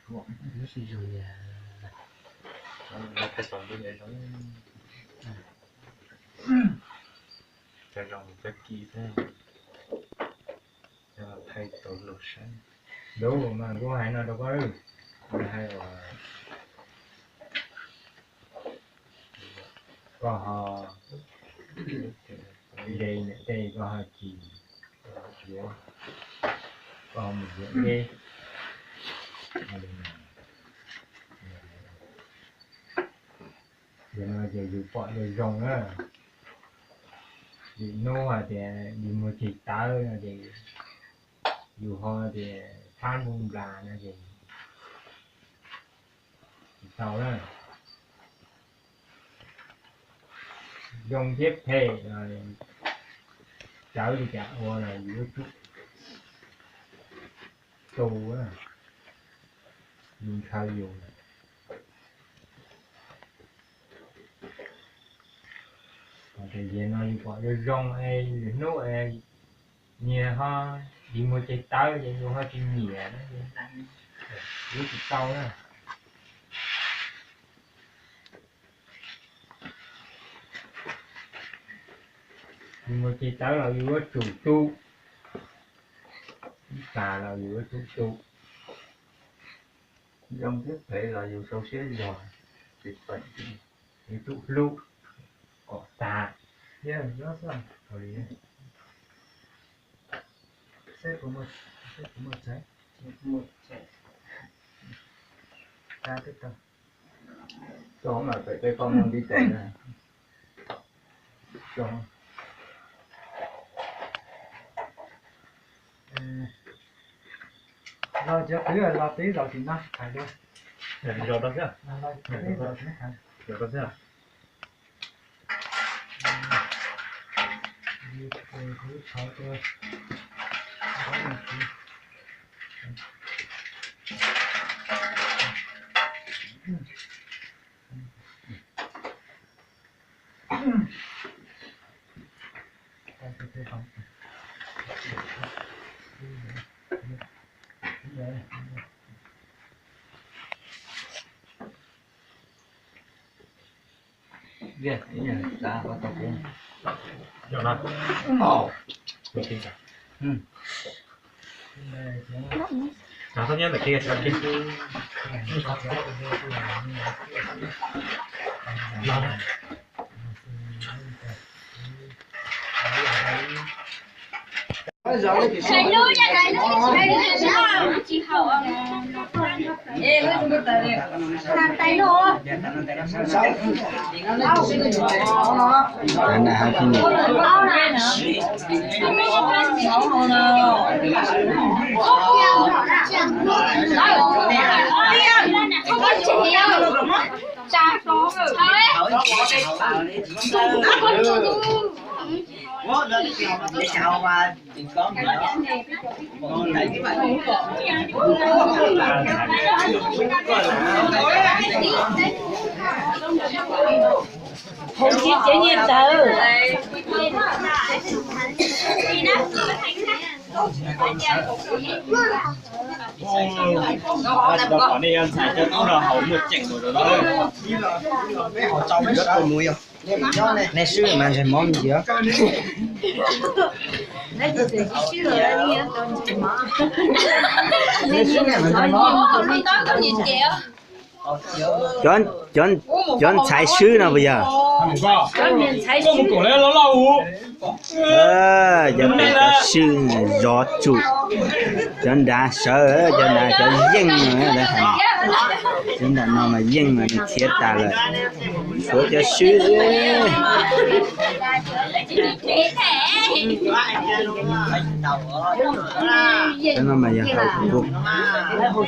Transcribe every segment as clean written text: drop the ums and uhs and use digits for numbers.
Nó gì rồi nó phải sống với người đó cái rồng cái kỳ thế nhưng mà thay tổ lột sáng đủ mà có hai nó đâu có được hay là có họ đây đây có họ chỉ có họ một chuyện đi giờ nó giờ dù bỏ giờ rồng á thì nô à thì đi mua thịt táo thì dù họ thì than bùn là nó thì sau đó rồng tiếp thề rồi cháu đi cả hoa là giữa chút tù á nhìn khơi dùng thì về nó đi qua rồi rong ai nấu ai nhẹ ha đi mua trái táo vậy luôn ha chỉ nhẹ đó lúc sau đó đi mua trái táo là vừa chủ tu cà là vừa chủ tu rồng tiếp thể là dù sâu xé giò dịch bệnh thì chủ lúc có tà yeah đó sao rồi xe của một trái ta tiếp tục đó mà phải cái con đang đi chạy này cho lo cho thứ là lo tí rồi thì nó thành luôn rồi đó chứ lo tí rồi thì nó thành rồi đó chứ đi thứ sáu tôi ghê thế nhỉ ta có tập luôn cho nó mình tin cả nó tốt nhất là kia cho kia Thầy nuôi nha, thầy nuôi sao? Chị Hậu ê, ngươi không biết tới đi. Làm tay luôn. anh là hai khi nhỉ không có chị đâu. Cha có để chào mà có gì đó con thấy cái bài không biết chế nhiên từ đâu có đi ăn xài cho nó là hậu một chỉnh rồi đó cái họ trong rất là mùi không này sư mà sẽ món gì đó Đấy thì chứ rồi anh nghe tôi mà. này sư này mà sẽ món Không có con nhìn chèo. Chọn trái sứ nào bây giờ? Con nhìn thấy có một cổ lên nó lâu Giờ phải có sứ gió chủ. Chọn đã sợ, chọn đã cho dân nữa đây. Chọn đã nó mà dân mà thiết ta lại. Số cho sứ. Cho nó mà giờ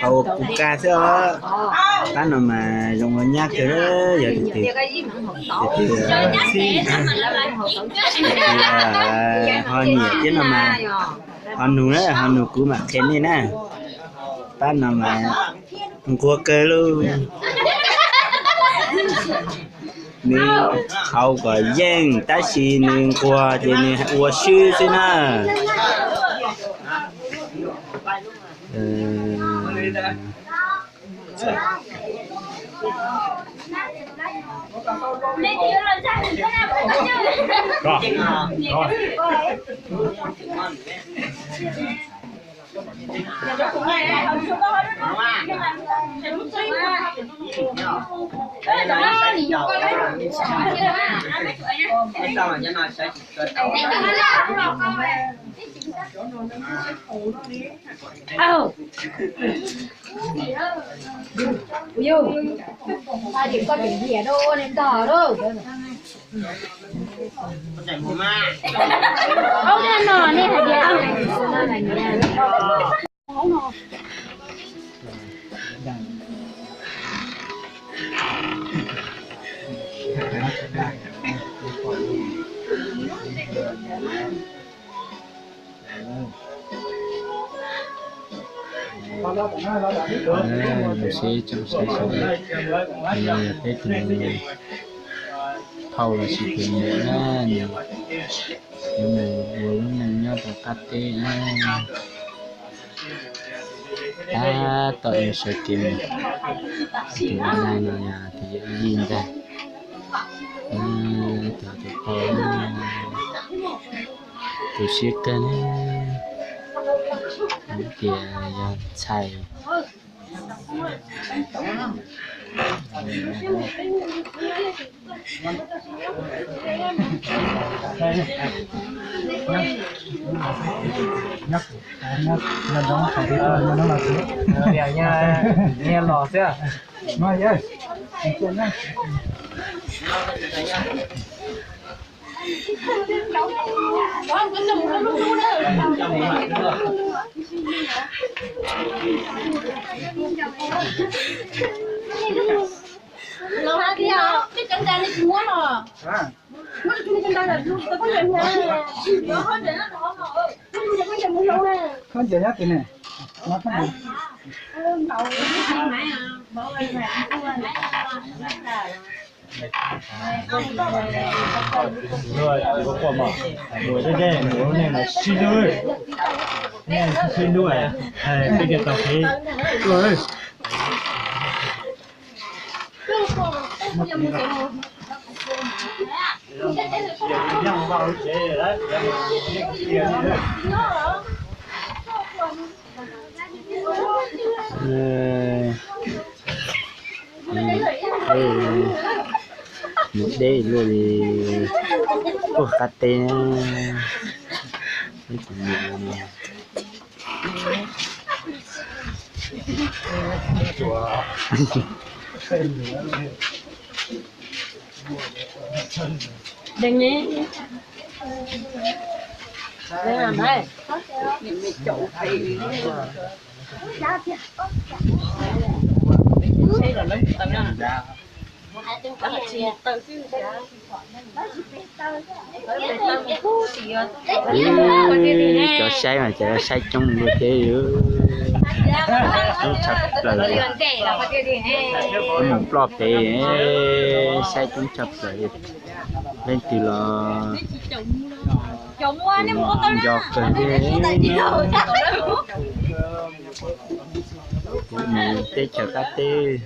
hậu cục ca sữa. Cái nào mà dùng ở nhát cái đó giờ thì họ nhiều chứ nào mà họ nụ đấy họ nụ cũ mà kén đi nè cái nào mà cua cơ luôn nên hậu có dân ta xì nên qua thì nên qua sư thế nè Nên chỉ là cha mình có nào cũng có chứ. Cũng này không số đó hết. Nhưng mà đúng suy mà. Đó là gì vô coi đấy. Sao mà cho nó sẽ Vô. Ta chỉ có chuyện gì ở đâu nên tỏ đâu. chạy mùa ma. Ông đi ăn nò nè hả chị? Nó là nhà. Sẽ trong sẽ cái từ thâu là sự kiện nữa nhưng mà muốn mình nhớ vào cắt tê tội sự kiện thì này nhà thì nhìn ra từ có từ siết cân thì chạy nhắc lần đó phải đi nó là thứ Bây nha nghe lò chứ. nói ơi chuyện này Đó cái nằm nó luôn đó. Nó ha kia cái chân đan đi mua mà. Nó cái chân đan là luôn tao có chuyện nha. Nó hết rồi nó đó mà ơi. Nó không có mua lâu nè. không chỉ nhắc cái này nó không được Đầu máy à. Bỏ lên này ăn Rồi, có quả mà. Rồi đây muốn này là xin đuôi. Nè, xin đuôi. Bây giờ tao thấy. Rồi. Nhang vào chế đấy. đây rồi ô cắt tên đừng nhé. Đây là đây. Mình chủ thì cho say mà cho say trong người thế chập là một lọt thì say trong chập rồi lên từ là chồng qua nên mua tao giọt rồi mình tê chờ cá tê